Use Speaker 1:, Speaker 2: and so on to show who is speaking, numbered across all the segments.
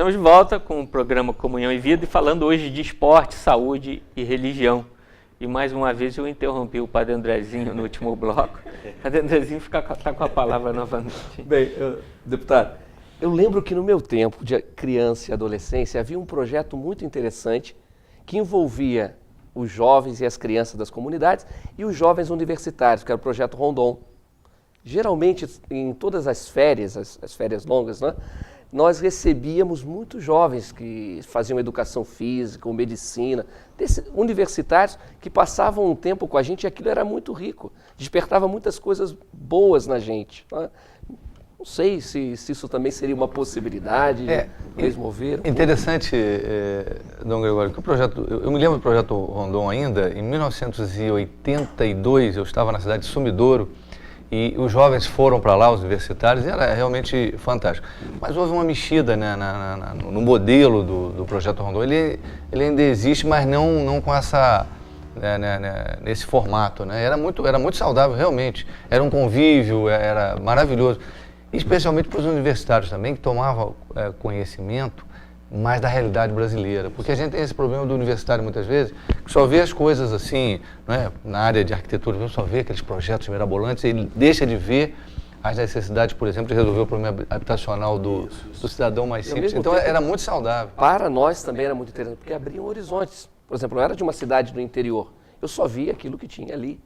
Speaker 1: estamos de volta com o programa Comunhão e Vida e falando hoje de esporte, saúde e religião. E mais uma vez eu interrompi o Padre Andrezinho no último bloco. O Padre Andrezinho está com a palavra novamente.
Speaker 2: Bem, deputado, eu lembro que no meu tempo de criança e adolescência havia um projeto muito interessante que envolvia os jovens e as crianças das comunidades e os jovens universitários, que era o Projeto Rondon. Geralmente, em todas as férias, as férias longas, né, nós recebíamos muitos jovens que faziam educação física ou medicina, universitários que passavam um tempo com a gente e aquilo era muito rico, despertava muitas coisas boas na gente. Né? Não sei se isso também seria uma possibilidade, eles moveram.
Speaker 3: Interessante, Dom Gregório, que o projeto, eu me lembro do Projeto Rondon ainda, em 1982 eu estava na cidade de Sumidouro, e os jovens foram para lá, os universitários, e era realmente fantástico. Mas houve uma mexida, né, no modelo do Projeto Rondon. Ele ainda existe, mas não com essa, nesse formato. Né? Era muito saudável, realmente. Era um convívio, era maravilhoso. Especialmente para os universitários também, que tomavam conhecimento mais da realidade brasileira. Porque a gente tem esse problema do universitário muitas vezes, que só vê as coisas assim, né, na área de arquitetura, só vê aqueles projetos mirabolantes, e ele deixa de ver as necessidades, por exemplo, de resolver o problema habitacional do cidadão mais simples. Então era muito saudável.
Speaker 2: Para nós também era muito interessante, porque abriam horizontes. Por exemplo, eu era de uma cidade do interior, eu só via aquilo que tinha ali.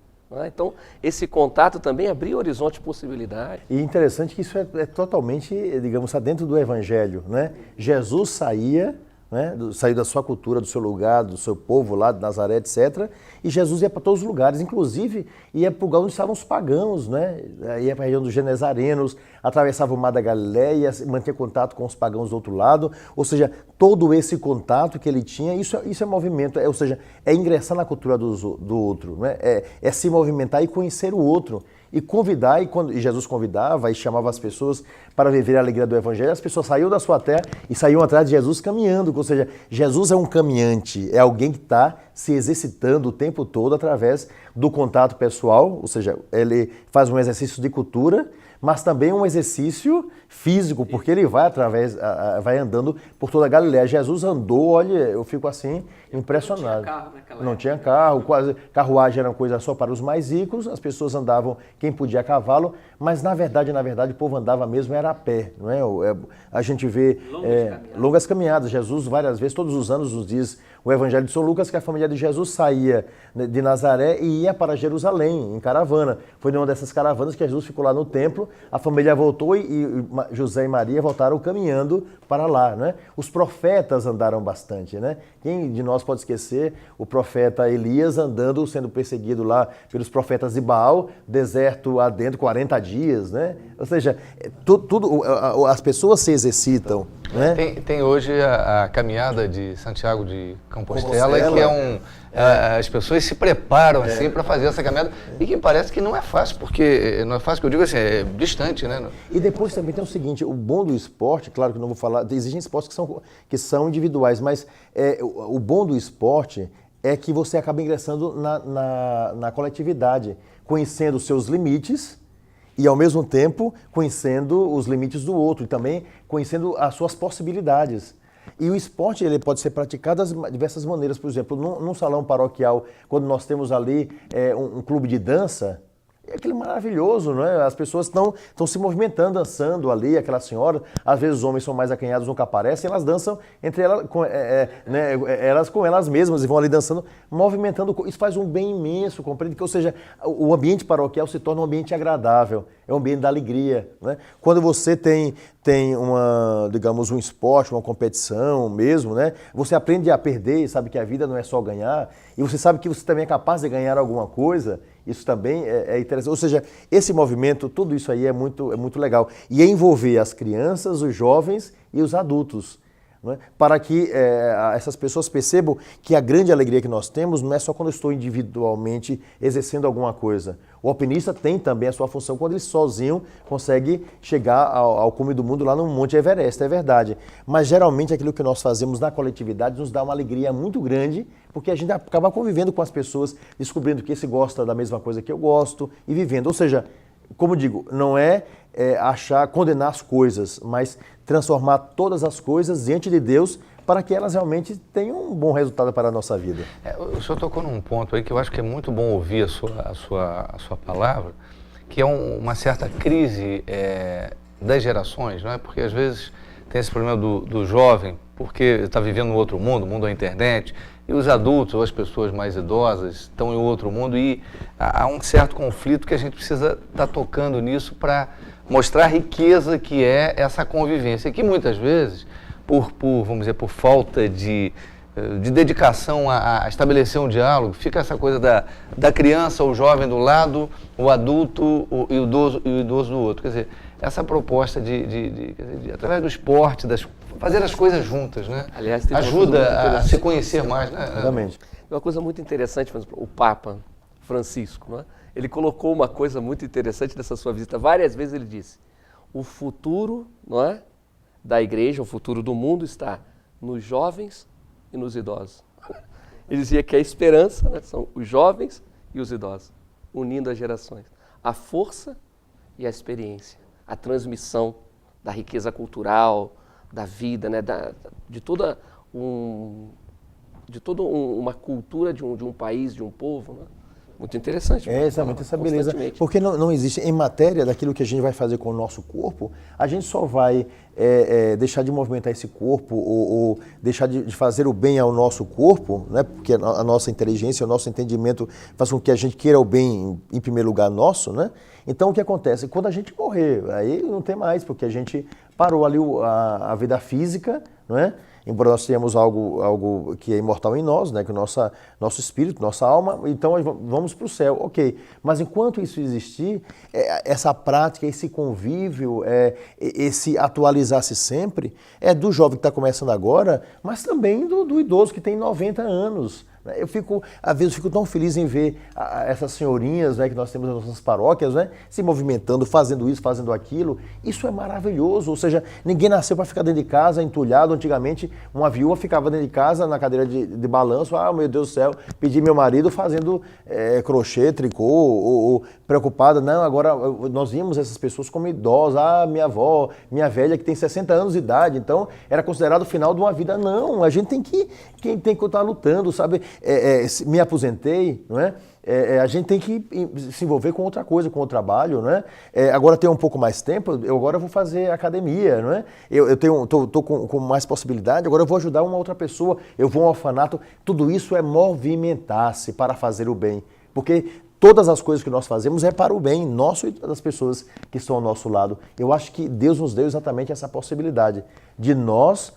Speaker 2: Então, esse contato também abria horizonte de possibilidade.
Speaker 4: E interessante que isso é totalmente, digamos, está dentro do Evangelho, né? Jesus saía, né, saiu da sua cultura, do seu lugar, do seu povo lá de Nazaré, etc. E Jesus ia para todos os lugares, inclusive ia para o lugar onde estavam os pagãos, né? Ia para a região dos Genezarenos, atravessava o mar da Galileia, mantinha contato com os pagãos do outro lado. Ou seja, todo esse contato que ele tinha, isso é movimento, ou seja, é ingressar na cultura do outro, né? É se movimentar e conhecer o outro. E convidar, e Jesus convidava e chamava as pessoas para viver a alegria do Evangelho, as pessoas saíam da sua terra e saíam atrás de Jesus caminhando. Ou seja, Jesus é um caminhante, é alguém que está se exercitando o tempo todo através do contato pessoal, ou seja, ele faz um exercício de cultura, mas também um exercício físico, porque ele vai andando por toda a Galileia. Jesus andou, olha, eu fico assim, impressionado.
Speaker 1: Não tinha carro naquela
Speaker 4: Não tinha carro, carruagem era uma coisa só para os mais ricos, as pessoas andavam, quem podia a cavalo, mas na verdade, o povo andava mesmo, era a pé, não é? A gente vê longas caminhadas. Jesus várias vezes, todos os anos, nos diz o Evangelho de São Lucas, que a família de Jesus saía de Nazaré e ia para Jerusalém, em caravana. Foi numa dessas caravanas que Jesus ficou lá no templo, a família voltou e José e Maria voltaram caminhando para lá, né? Os profetas andaram bastante, né? Quem de nós pode esquecer o profeta Elias andando, sendo perseguido lá pelos profetas de Baal, deserto adentro, 40 dias, né? Ou seja, as pessoas se exercitam, né?
Speaker 3: Tem hoje a caminhada de Santiago de Compostela, que as pessoas se preparam assim para fazer essa caminhada, e que parece que não é fácil, porque não é fácil, que eu digo assim, é distante, né?
Speaker 4: E depois também tem o seguinte, o bom do esporte, claro que eu não vou falar, existem esportes que são individuais, mas o bom do esporte é que você acaba ingressando na coletividade, conhecendo os seus limites e, ao mesmo tempo, conhecendo os limites do outro e também conhecendo as suas possibilidades. E o esporte ele pode ser praticado de diversas maneiras. Por exemplo, num salão paroquial, quando nós temos ali um clube de dança, é aquilo maravilhoso, não é? As pessoas estão se movimentando, dançando ali, aquela senhora, às vezes os homens são mais acanhados, nunca aparecem, elas dançam entre elas, elas com elas mesmas e vão ali dançando, movimentando, isso faz um bem imenso, compreende? Ou seja, o ambiente paroquial se torna um ambiente agradável, é um ambiente da alegria, né? Quando você tem digamos, um esporte, uma competição mesmo, né? Você aprende a perder, sabe que a vida não é só ganhar, e você sabe que você também é capaz de ganhar alguma coisa, isso também é interessante. Ou seja, esse movimento, tudo isso aí é muito legal. E é envolver as crianças, os jovens e os adultos, não é? Para que essas pessoas percebam que a grande alegria que nós temos não é só quando eu estou individualmente exercendo alguma coisa. O alpinista tem também a sua função quando ele sozinho consegue chegar ao cume do mundo lá no Monte Everest, é verdade. Mas geralmente aquilo que nós fazemos na coletividade nos dá uma alegria muito grande, porque a gente acaba convivendo com as pessoas, descobrindo que esse gosta da mesma coisa que eu gosto e vivendo. Ou seja, como digo, não é condenar as coisas, mas transformar todas as coisas diante de Deus para que elas realmente tenham um bom resultado para a nossa vida.
Speaker 3: O senhor tocou num ponto aí que eu acho que é muito bom ouvir a sua palavra, que é uma certa crise das gerações, não é? Porque às vezes tem esse problema do jovem, porque está vivendo em outro mundo, o mundo da internet, e os adultos ou as pessoas mais idosas estão em outro mundo, e há um certo conflito que a gente precisa estar tocando nisso para mostrar a riqueza que é essa convivência, que muitas vezes, vamos dizer, por falta de dedicação a estabelecer um diálogo, fica essa coisa da criança, o jovem do lado, o adulto e o idoso do outro. Quer dizer, essa proposta de através do esporte, fazer as coisas juntas, né?
Speaker 2: Aliás,
Speaker 3: ajuda a se conhecer mais, né?
Speaker 4: Exatamente.
Speaker 2: Uma coisa muito interessante, por exemplo, o Papa Francisco, né? Ele colocou uma coisa muito interessante nessa sua visita. Várias vezes ele disse, o futuro, não é, da igreja, o futuro do mundo está nos jovens e nos idosos. Ele dizia que a esperança, né, são os jovens e os idosos, unindo as gerações. A força e a experiência, a transmissão da riqueza cultural, da vida, né, de toda uma cultura de um país, de um povo, né? Muito interessante.
Speaker 4: Exatamente, essa beleza. Porque não existe, em matéria daquilo que a gente vai fazer com o nosso corpo, a gente só vai deixar de movimentar esse corpo ou deixar de fazer o bem ao nosso corpo, né? Porque a nossa inteligência, o nosso entendimento faz com que a gente queira o bem em primeiro lugar nosso, né? Então o que acontece? Quando a gente morrer, aí não tem mais, porque a gente parou ali a vida física, não é? Embora nós tenhamos algo que é imortal em nós, né? Que é o nosso espírito, nossa alma, então vamos para o céu, ok. Mas enquanto isso existir, essa prática, esse convívio, esse atualizar-se sempre, é do jovem que está começando agora, mas também do idoso que tem 90 anos. Às vezes eu fico tão feliz em ver essas senhorinhas, né, que nós temos nas nossas paróquias, né, se movimentando, fazendo isso, fazendo aquilo. Isso é maravilhoso. Ou seja, ninguém nasceu para ficar dentro de casa, entulhado. Antigamente, uma viúva ficava dentro de casa, na cadeira de balanço. Ah, meu Deus do céu, pedi meu marido fazendo crochê, tricô, ou preocupada. Não, agora nós vimos essas pessoas como idosas. Ah, minha avó, minha velha, que tem 60 anos de idade. Então, era considerado o final de uma vida. Não, a gente tem que estar lutando, sabe? Me aposentei, não é? A gente tem que se envolver com outra coisa, com o trabalho, não é? Agora tenho um pouco mais tempo, eu agora vou fazer academia, não é? Eu tô com mais possibilidade, agora eu vou ajudar uma outra pessoa, eu vou a um orfanato. Tudo isso é movimentar-se para fazer o bem, porque todas as coisas que nós fazemos é para o bem nosso e das pessoas que estão ao nosso lado. Eu acho que Deus nos deu exatamente essa possibilidade de nós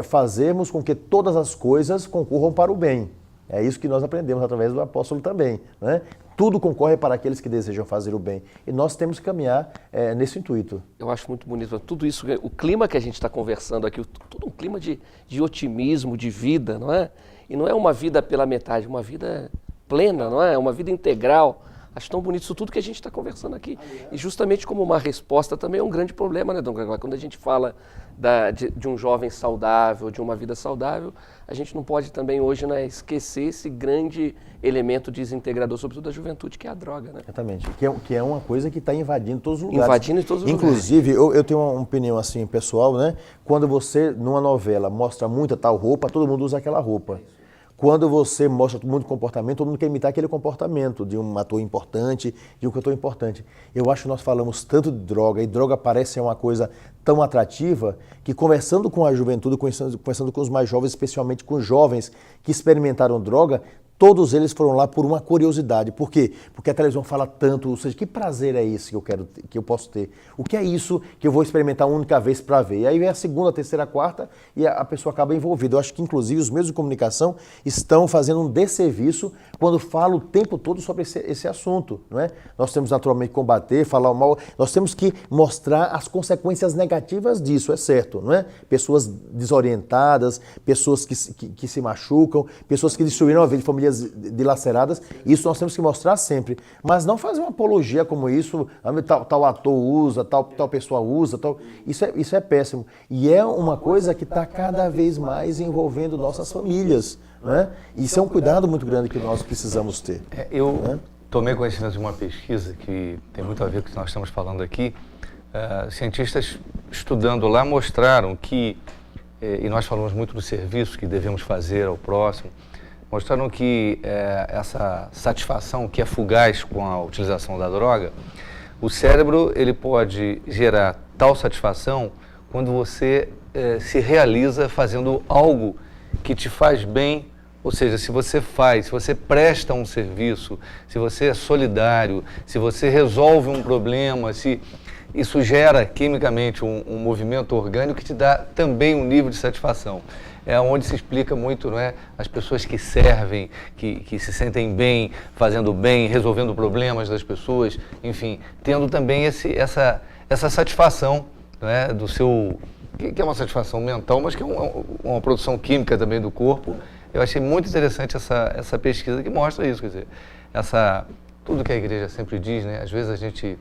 Speaker 4: fazermos com que todas as coisas concorram para o bem. É isso que nós aprendemos através do apóstolo também, né? Tudo concorre para aqueles que desejam fazer o bem. E nós temos que caminhar nesse intuito.
Speaker 2: Eu acho muito bonito. Tudo isso, o clima que a gente está conversando aqui, todo um clima de otimismo, de vida, não é? E não é uma vida pela metade, uma vida plena, não é? Uma vida integral. Acho tão bonito isso tudo que a gente está conversando aqui. E justamente como uma resposta também é um grande problema, né, Dom Gregório? Quando a gente fala de um jovem saudável, de uma vida saudável, a gente não pode também hoje, né, esquecer esse grande elemento desintegrador, sobretudo da juventude, que é a droga, né?
Speaker 4: Exatamente. Que é uma coisa que está invadindo todos os lugares.
Speaker 2: Invadindo em todos os lugares.
Speaker 4: Inclusive, eu tenho uma opinião assim, pessoal, né? Quando você, numa novela, mostra muita tal roupa, todo mundo usa aquela roupa. Quando você mostra muito comportamento, todo mundo quer imitar aquele comportamento de um ator importante, de um cantor importante. Eu acho que nós falamos tanto de droga, e droga parece ser uma coisa tão atrativa, que conversando com a juventude, conversando com os mais jovens, especialmente com os jovens que experimentaram droga, todos eles foram lá por uma curiosidade. Por quê? Porque a televisão fala tanto, ou seja, que prazer é esse que eu posso ter? O que é isso que eu vou experimentar uma única vez para ver? E aí vem a segunda, a terceira, a quarta e a pessoa acaba envolvida. Eu acho que, inclusive, os meios de comunicação estão fazendo um desserviço quando falam o tempo todo sobre esse assunto, não é? Nós temos naturalmente que combater, falar o mal, nós temos que mostrar as consequências negativas disso, é certo, não é? Pessoas desorientadas, pessoas que se machucam, pessoas que destruíram a vida de família dilaceradas, isso nós temos que mostrar sempre, mas não fazer uma apologia como isso, tal ator usa, tal pessoa usa, isso é péssimo, e é uma coisa que está cada vez mais envolvendo nossas famílias, né? Isso é um cuidado muito grande que nós precisamos ter.
Speaker 3: tomei conhecimento de uma pesquisa que tem muito a ver com o que nós estamos falando aqui. Cientistas estudando lá mostraram que, e nós falamos muito do serviço que devemos fazer ao próximo, mostraram que essa satisfação que é fugaz com a utilização da droga, o cérebro ele pode gerar tal satisfação quando você se realiza fazendo algo que te faz bem, ou seja, se você presta um serviço, se você é solidário, se você resolve um problema, se isso gera quimicamente um movimento orgânico que te dá também um nível de satisfação. É onde se explica muito, não é? As pessoas que servem, que se sentem bem, fazendo bem, resolvendo problemas das pessoas, enfim, tendo também essa satisfação, não é? Do seu, que é uma satisfação mental, mas que é uma produção química também do corpo. Eu achei muito interessante essa pesquisa que mostra isso, quer dizer, tudo que a igreja sempre diz, né? Às vezes a gente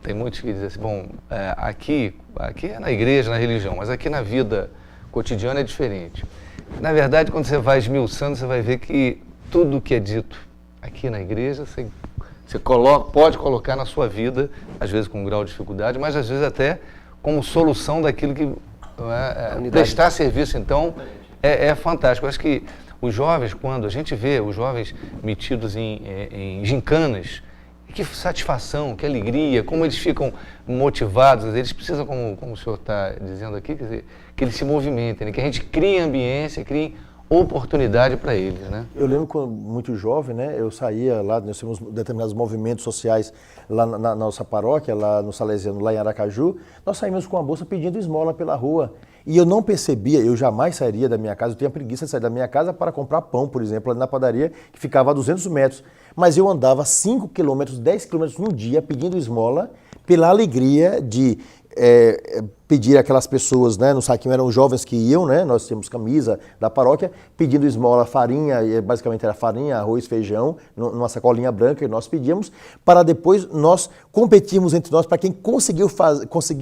Speaker 3: tem muitos que dizem assim, bom, aqui é na igreja, na religião, mas aqui na vida cotidiana é diferente. Na verdade, quando você vai esmiuçando, você vai ver que tudo que é dito aqui na igreja, você pode colocar na sua vida, às vezes com um grau de dificuldade, mas às vezes até como solução daquilo que prestar serviço, então, é fantástico. Eu acho que os jovens, quando a gente vê os jovens metidos em gincanas, que satisfação, que alegria, como eles ficam motivados, eles precisam, como o senhor está dizendo aqui, quer dizer, que eles se movimentem, né? Que a gente crie ambiência, crie oportunidade para eles, né?
Speaker 4: Eu lembro quando muito jovem, né, eu saía lá, nós tínhamos determinados movimentos sociais lá na nossa paróquia, lá no Salesiano, lá em Aracaju, nós saímos com a bolsa pedindo esmola pela rua. E eu não percebia, eu jamais sairia da minha casa, eu tinha preguiça de sair da minha casa para comprar pão, por exemplo, ali na padaria, que ficava a 200 metros. Mas eu andava 5 quilômetros, 10 quilômetros no dia pedindo esmola, pela alegria de pedir aquelas pessoas, né, no saquinho eram jovens que iam, né, nós tínhamos camisa da paróquia, pedindo esmola, farinha, basicamente era farinha, arroz, feijão, numa sacolinha branca que nós pedíamos, para depois nós competirmos entre nós para quem conseguiu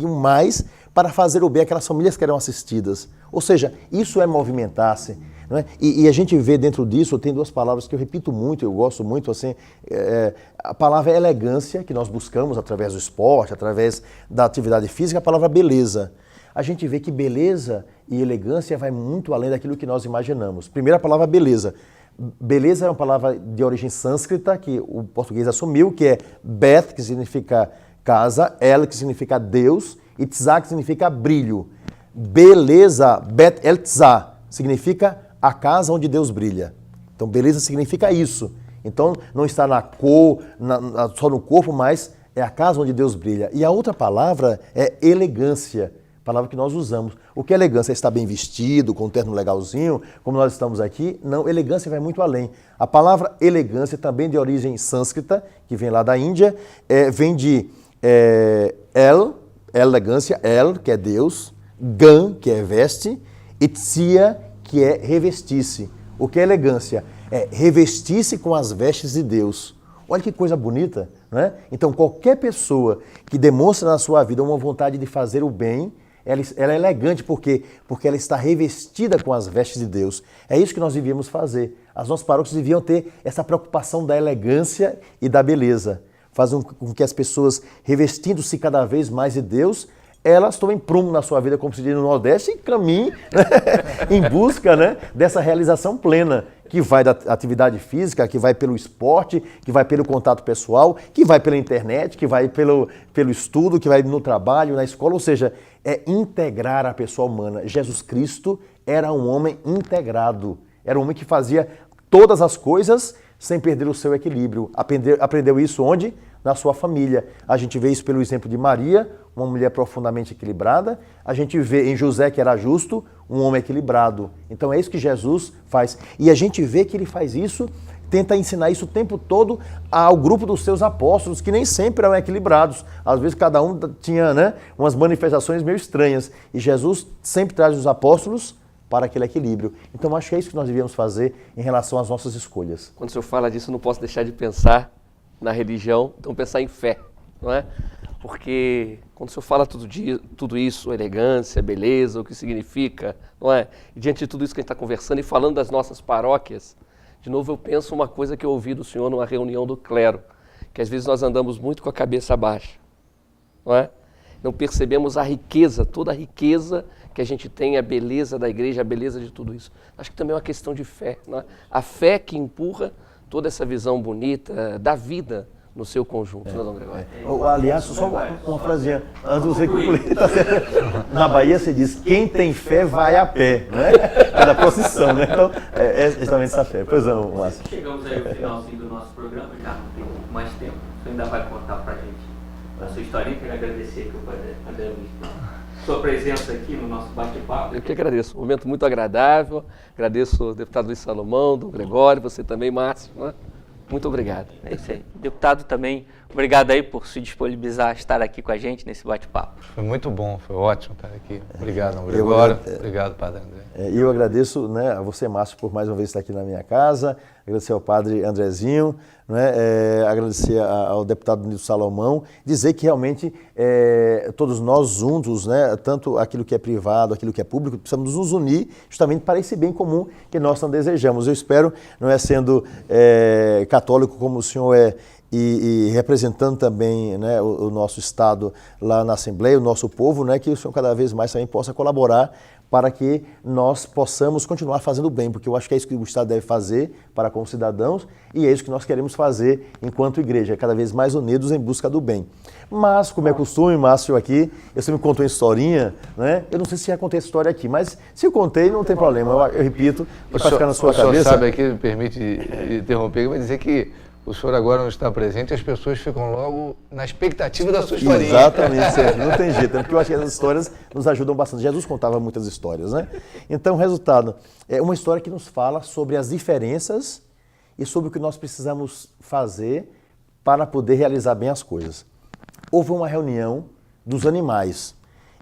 Speaker 4: mais para fazer o bem àquelas famílias que eram assistidas. Ou seja, isso é movimentar-se. Não é? E a gente vê dentro disso, tem duas palavras que eu repito muito, eu gosto muito, assim, a palavra elegância, que nós buscamos através do esporte, através da atividade física, a palavra beleza. A gente vê que beleza e elegância vai muito além daquilo que nós imaginamos. Primeiro a palavra beleza. Beleza é uma palavra de origem sânscrita, que o português assumiu, que é bet, que significa casa, el, que significa Deus, e tzá, que significa brilho. Beleza, bet el tzá, significa a casa onde Deus brilha. Então, beleza significa isso. Então, não está na cor, só no corpo, mas é a casa onde Deus brilha. E a outra palavra é elegância, palavra que nós usamos. O que é elegância? É estar bem vestido, com um terno legalzinho, como nós estamos aqui? Não, elegância vai muito além. A palavra elegância, também de origem sânscrita, que vem lá da Índia, vem de elegância, que é Deus, gan, que é veste, e tsia, que é revestir-se. O que é elegância? É revestir-se com as vestes de Deus. Olha que coisa bonita, né? Então, qualquer pessoa que demonstra na sua vida uma vontade de fazer o bem, ela é elegante porque ela está revestida com as vestes de Deus. É isso que nós devíamos fazer. As nossas paróquias deviam ter essa preocupação da elegância e da beleza. Fazem com que as pessoas, revestindo-se cada vez mais de Deus, elas tomem prumo na sua vida, como se diz no Nordeste, e caminhem, né, em busca, né, dessa realização plena, que vai da atividade física, que vai pelo esporte, que vai pelo contato pessoal, que vai pela internet, que vai pelo estudo, que vai no trabalho, na escola, ou seja, é integrar a pessoa humana. Jesus Cristo era um homem integrado, era um homem que fazia todas as coisas sem perder o seu equilíbrio. Aprendeu isso onde? Na sua família. A gente vê isso pelo exemplo de Maria, uma mulher profundamente equilibrada. A gente vê em José, que era justo, um homem equilibrado. Então é isso que Jesus faz. E a gente vê que ele faz isso, tenta ensinar isso o tempo todo ao grupo dos seus apóstolos, que nem sempre eram equilibrados. Às vezes cada um tinha, né, umas manifestações meio estranhas. E Jesus sempre traz os apóstolos para aquele equilíbrio. Então acho que é isso que nós devíamos fazer em relação às nossas escolhas.
Speaker 2: Quando o senhor fala disso, eu não posso deixar de pensar na religião, então pensar em fé, não é? Porque quando o senhor fala tudo isso, elegância, beleza, o que significa, não é? E diante de tudo isso que a gente está conversando e falando das nossas paróquias, De novo, eu penso uma coisa que eu ouvi do senhor numa reunião do clero, que às vezes nós andamos muito com a cabeça baixa, não é? Não percebemos a riqueza, toda a riqueza que a gente tem, a beleza da igreja, a beleza de tudo isso. Acho que também é uma questão de fé, não é? A fé que empurra toda essa visão bonita da vida no seu conjunto, né, Dom Gregório?
Speaker 4: Aliás, só uma frasinha, antes de você concluir, tá certo? Na Bahia se diz, quem tem fé vai a pé, né? É da procissão, né? Então, é justamente essa fé. Pois não, Márcio.
Speaker 1: Chegamos aí ao finalzinho do nosso programa, já não tem mais tempo. Você ainda vai contar pra gente a sua historinha. Quero agradecer aqui o Padre André Luiz por sua presença aqui no nosso bate-papo.
Speaker 2: Eu que agradeço, um momento muito agradável, agradeço ao deputado Luiz Salomão, Dom Gregório, você também, Márcio, né? Muito obrigado.
Speaker 1: É isso aí. Deputado também, obrigado aí por se disponibilizar a estar aqui com a gente nesse bate-papo.
Speaker 3: Foi muito bom, foi ótimo estar aqui. Obrigado, Dom Gregório. Obrigado, Padre André.
Speaker 4: E eu agradeço, né, a você, Márcio, por mais uma vez estar aqui na minha casa, agradecer ao Padre Andrezinho, né, agradecer ao deputado Nilson Salomão, dizer que realmente todos nós juntos, né, tanto aquilo que é privado, aquilo que é público, precisamos nos unir justamente para esse bem comum que nós não desejamos. Eu espero, não é sendo católico como o senhor é, e representando também, né, o nosso Estado lá na Assembleia, o nosso povo, né, que o senhor cada vez mais também possa colaborar para que nós possamos continuar fazendo bem, porque eu acho que é isso que o Estado deve fazer para com os cidadãos e é isso que nós queremos fazer enquanto igreja, cada vez mais unidos em busca do bem. Mas, como é costume, Márcio, aqui, você me contou uma historinha, né? Eu não sei se já contei essa história aqui, mas se eu contei, não tem problema, eu repito, para ficar na sua cabeça.
Speaker 3: O senhor sabe aqui, me permite interromper, vai dizer que o senhor agora não está presente e as pessoas ficam logo na expectativa da sua historinha.
Speaker 4: Exatamente, Sérgio, não tem jeito, porque eu acho que essas histórias nos ajudam bastante. Jesus contava muitas histórias, né? Então, o resultado é uma história que nos fala sobre as diferenças e sobre o que nós precisamos fazer para poder realizar bem as coisas. Houve uma reunião dos animais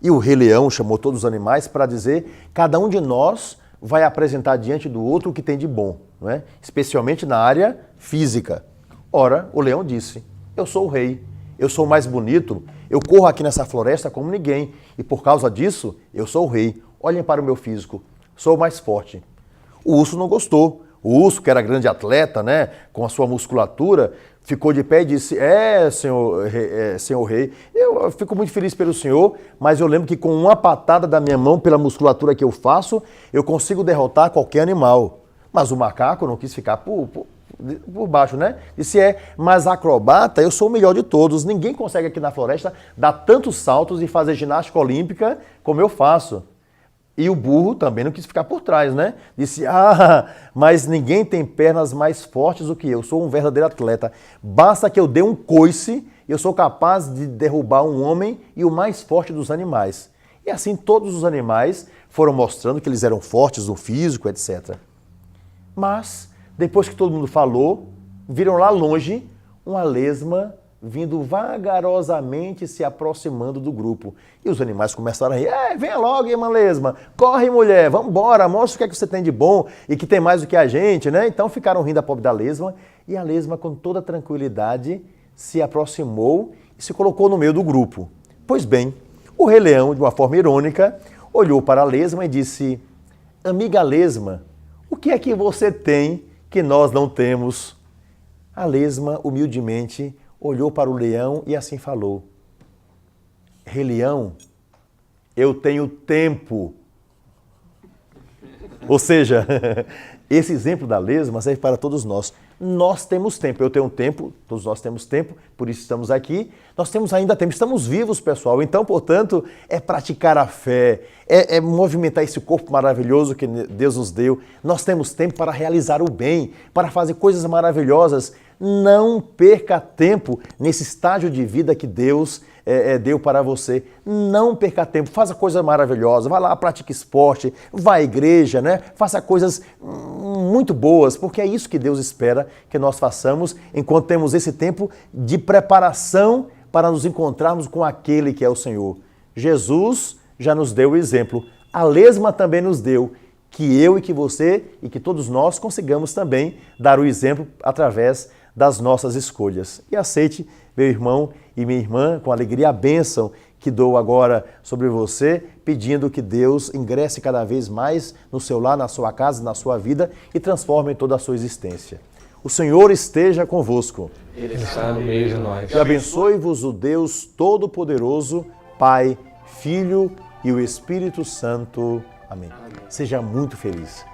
Speaker 4: e o Rei Leão chamou todos os animais para dizer: cada um de nós vai apresentar diante do outro o que tem de bom, não é? Especialmente na área física. Ora, o leão disse: eu sou o rei, eu sou o mais bonito, eu corro aqui nessa floresta como ninguém e por causa disso eu sou o rei. Olhem para o meu físico, sou o mais forte. O urso não gostou. O urso, que era grande atleta, né, com a sua musculatura, ficou de pé e disse: senhor rei, eu fico muito feliz pelo senhor, mas eu lembro que com uma patada da minha mão, pela musculatura que eu faço, eu consigo derrotar qualquer animal. Mas o macaco não quis ficar por baixo, né? Disse: mas acrobata, eu sou o melhor de todos. Ninguém consegue aqui na floresta dar tantos saltos e fazer ginástica olímpica como eu faço. E o burro também não quis ficar por trás, né? Disse: mas ninguém tem pernas mais fortes do que eu. Sou um verdadeiro atleta. Basta que eu dê um coice, eu sou capaz de derrubar um homem e o mais forte dos animais. E assim todos os animais foram mostrando que eles eram fortes no físico, etc. Mas, depois que todo mundo falou, viram lá longe uma lesma vindo vagarosamente se aproximando do grupo. E os animais começaram a rir: venha logo, irmã lesma, corre, mulher, vamos embora, mostra o que é que você tem de bom e que tem mais do que a gente, né? Então ficaram rindo da pobre da lesma e a lesma, com toda tranquilidade, se aproximou e se colocou no meio do grupo. Pois bem, o Rei Leão, de uma forma irônica, olhou para a lesma e disse: amiga lesma, o que é que você tem que nós não temos? A lesma, humildemente, olhou para o leão e assim falou: Rei Leão, eu tenho tempo. Ou seja, esse exemplo da lesma serve para todos nós. Nós temos tempo, eu tenho tempo, todos nós temos tempo, por isso estamos aqui. Nós temos ainda tempo, estamos vivos, pessoal. Então, portanto, é praticar a fé, é movimentar esse corpo maravilhoso que Deus nos deu. Nós temos tempo para realizar o bem, para fazer coisas maravilhosas. Não perca tempo nesse estágio de vida que Deus deu para você. Não perca tempo, faça coisa maravilhosa, vá lá, pratique esporte, vá à igreja, né? Faça coisas muito boas, porque é isso que Deus espera que nós façamos enquanto temos esse tempo de preparação para nos encontrarmos com aquele que é o Senhor. Jesus já nos deu o exemplo, a lesma também nos deu, que eu e que você e que todos nós consigamos também dar o exemplo através das nossas escolhas. E aceite, meu irmão e minha irmã, com alegria a bênção que dou agora sobre você, pedindo que Deus ingresse cada vez mais no seu lar, na sua casa, na sua vida e transforme toda a sua existência. O Senhor esteja convosco.
Speaker 2: Ele está no meio de nós.
Speaker 4: E abençoe-vos o Deus Todo-Poderoso, Pai, Filho e o Espírito Santo. Amém. Seja muito feliz.